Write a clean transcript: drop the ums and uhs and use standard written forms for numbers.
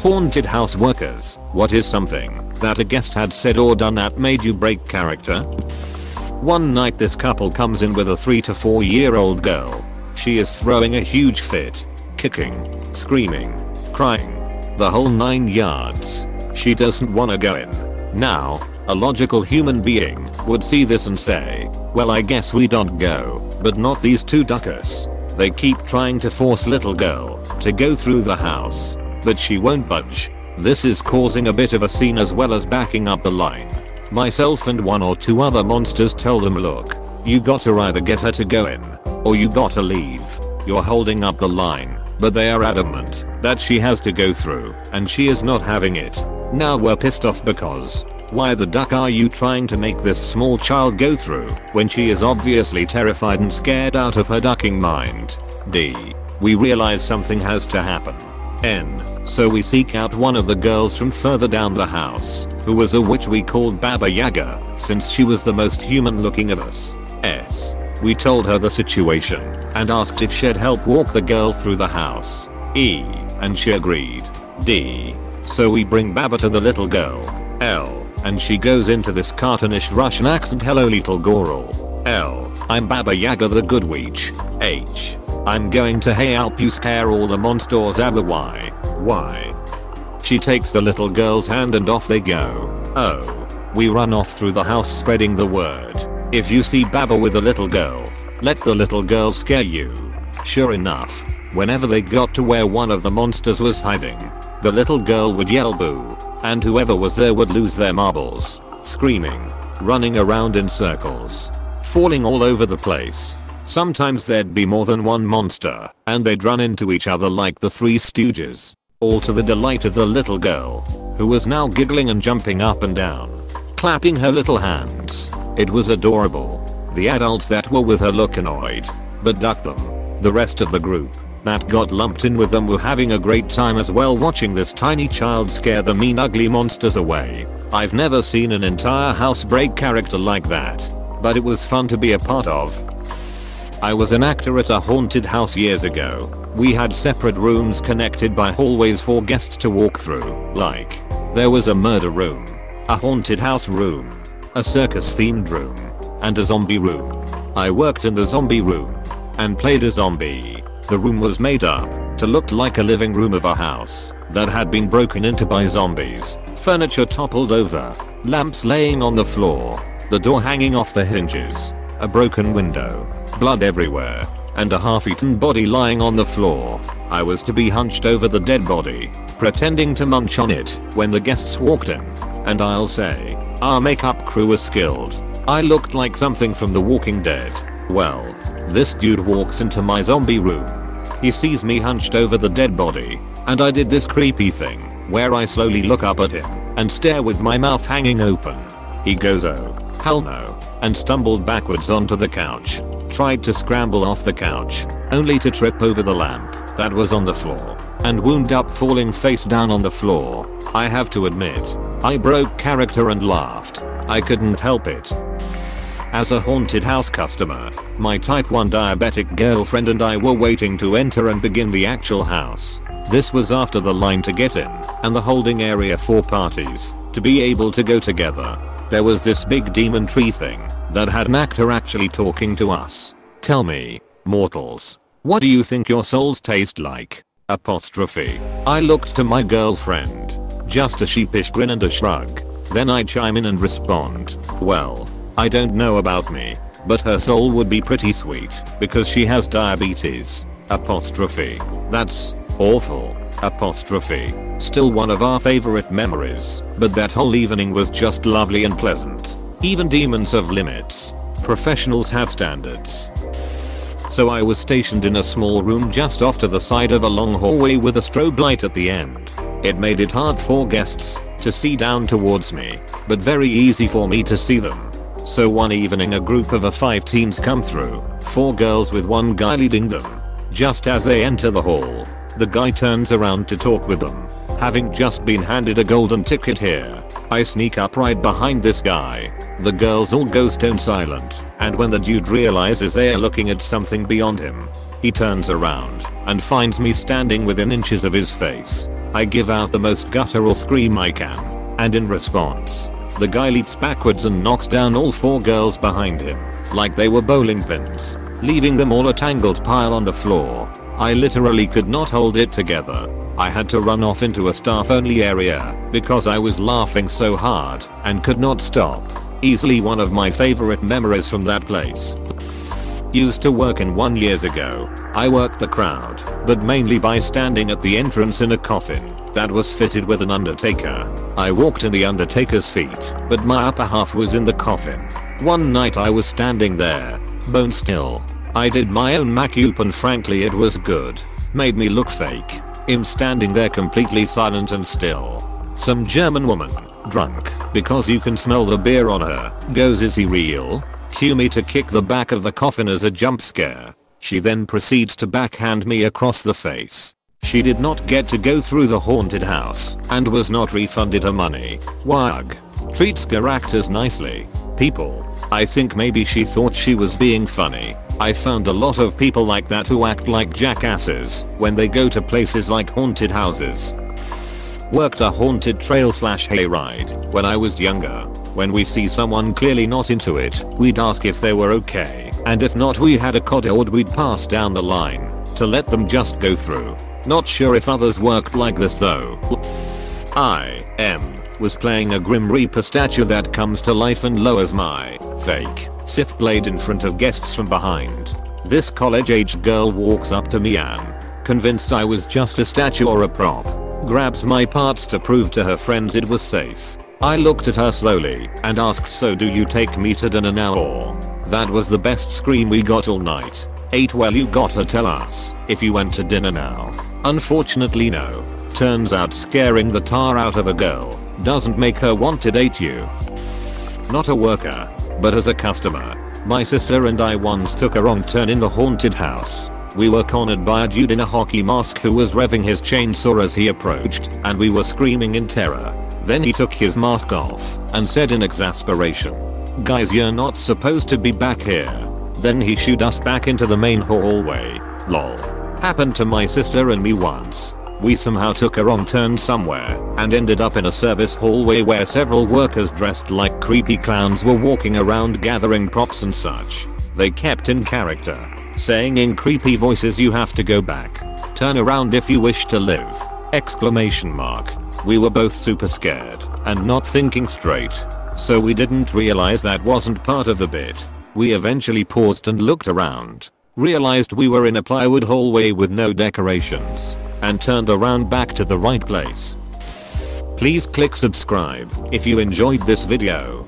Haunted house workers, what is something that a guest had said or done that made you break character? One night this couple comes in with a 3 to 4 year old girl. She is throwing a huge fit, kicking, screaming, crying, the whole 9 yards. She doesn't wanna go in. Now, a logical human being would see this and say, well, I guess we don't go, but not these two duckers. They keep trying to force little girl to go through the house, but she won't budge. This is causing a bit of a scene as well as backing up the line. Myself and 1 or 2 other monsters tell them, look, you gotta either get her to go in, or you gotta leave. You're holding up the line, but they are adamant that she has to go through, and she is not having it. Now we're pissed off because, why the duck are you trying to make this small child go through when she is obviously terrified and scared out of her ducking mind? D. We realize something has to happen. N. So we seek out one of the girls from further down the house, who was a witch we called Baba Yaga, since she was the most human looking of us. S. We told her the situation and asked if she'd help walk the girl through the house. E. And she agreed. D. So we bring Baba to the little girl. L. And she goes into this cartoonish Russian accent, hello little girl. L. I'm Baba Yaga the good witch. H. I'm going to help you scare all the monsters. Abba Y. She takes the little girl's hand and off they go. O. We run off through the house spreading the word. If you see Baba with a little girl, let the little girl scare you. Sure enough, whenever they got to where one of the monsters was hiding, the little girl would yell boo, and whoever was there would lose their marbles, screaming, running around in circles, falling all over the place. Sometimes there'd be more than one monster, and they'd run into each other like the Three Stooges, all to the delight of the little girl, who was now giggling and jumping up and down, clapping her little hands. It was adorable. The adults that were with her looked annoyed, but ducked them. The rest of the group that got lumped in with them were having a great time as well, watching this tiny child scare the mean ugly monsters away. I've never seen an entire house break character like that, but it was fun to be a part of. I was an actor at a haunted house years ago. We had separate rooms connected by hallways for guests to walk through. Like, there was a murder room, a haunted house room, a circus themed room, and a zombie room. I worked in the zombie room and played a zombie. The room was made up to look like a living room of a house that had been broken into by zombies. Furniture toppled over, lamps laying on the floor, the door hanging off the hinges, a broken window, blood everywhere, and a half-eaten body lying on the floor. I was to be hunched over the dead body, pretending to munch on it when the guests walked in. And I'll say, our makeup crew was skilled. I looked like something from The Walking Dead. Well, this dude walks into my zombie room. He sees me hunched over the dead body, and I did this creepy thing where I slowly look up at him and stare with my mouth hanging open. He goes, oh, hell no, and stumbled backwards onto the couch, tried to scramble off the couch, only to trip over the lamp that was on the floor, and wound up falling face down on the floor. I have to admit, I broke character and laughed. I couldn't help it. As a haunted house customer, my type 1 diabetic girlfriend and I were waiting to enter and begin the actual house. This was after the line to get in and the holding area for parties to be able to go together. There was this big demon tree thing that had an actor actually talking to us. Tell me, mortals, what do you think your souls taste like? Apostrophe. I looked to my girlfriend. Just a sheepish grin and a shrug. Then I chime in and respond, well, I don't know about me, but her soul would be pretty sweet because she has diabetes. Apostrophe. That's awful. Apostrophe. Still one of our favorite memories, but that whole evening was just lovely and pleasant. Even demons have limits. Professionals have standards. So I was stationed in a small room just off to the side of a long hallway with a strobe light at the end. It made it hard for guests to see down towards me, but very easy for me to see them. So one evening a group of 5 teens come through, 4 girls with 1 guy leading them. Just as they enter the hall, the guy turns around to talk with them. Having just been handed a golden ticket here, I sneak up right behind this guy. The girls all go stone silent, and when the dude realizes they are looking at something beyond him, he turns around and finds me standing within inches of his face. I give out the most guttural scream I can, and in response, the guy leaps backwards and knocks down all 4 girls behind him, like they were bowling pins, leaving them all a tangled pile on the floor. I literally could not hold it together. I had to run off into a staff only area because I was laughing so hard and could not stop. Easily one of my favorite memories from that place. Used to work in one years ago. I worked the crowd, but mainly by standing at the entrance in a coffin that was fitted with an undertaker. I walked in the undertaker's feet, but my upper half was in the coffin. One night I was standing there, bone still. I did my own mac-up and frankly it was good. Made me look fake. Him standing there completely silent and still. Some German woman, drunk, because you can smell the beer on her, goes, "Is he real?" Cue me to kick the back of the coffin as a jump scare. She then proceeds to backhand me across the face. She did not get to go through the haunted house and was not refunded her money. Wag. Treats characters nicely. People. I think maybe she thought she was being funny. I found a lot of people like that who act like jackasses when they go to places like haunted houses. Worked a haunted trail / hayride when I was younger. When we see someone clearly not into it, we'd ask if they were okay, and if not we had a code or we'd pass down the line to let them just go through. Not sure if others worked like this though. Was playing a Grim Reaper statue that comes to life and lowers my fake Sith blade in front of guests from behind. This college-aged girl walks up to me and, convinced I was just a statue or a prop, grabs my parts to prove to her friends it was safe. I looked at her slowly and asked, "So do you take me to dinner now or?" That was the best scream we got all night. Well, you gotta tell us if you went to dinner now. Unfortunately no. Turns out scaring the tar out of a girl doesn't make her want to date you. Not a worker, but as a customer. My sister and I once took a wrong turn in the haunted house. We were cornered by a dude in a hockey mask who was revving his chainsaw as he approached, and we were screaming in terror. Then he took his mask off and said in exasperation, "Guys, you're not supposed to be back here." Then he shooed us back into the main hallway. Lol. Happened to my sister and me once. We somehow took a wrong turn somewhere and ended up in a service hallway where several workers dressed like creepy clowns were walking around gathering props and such. They kept in character, saying in creepy voices, "You have to go back. Turn around if you wish to live!" Exclamation mark. We were both super scared and not thinking straight, so we didn't realize that wasn't part of the bit. We eventually paused and looked around, realized we were in a plywood hallway with no decorations, and turned around back to the right place. Please click subscribe if you enjoyed this video.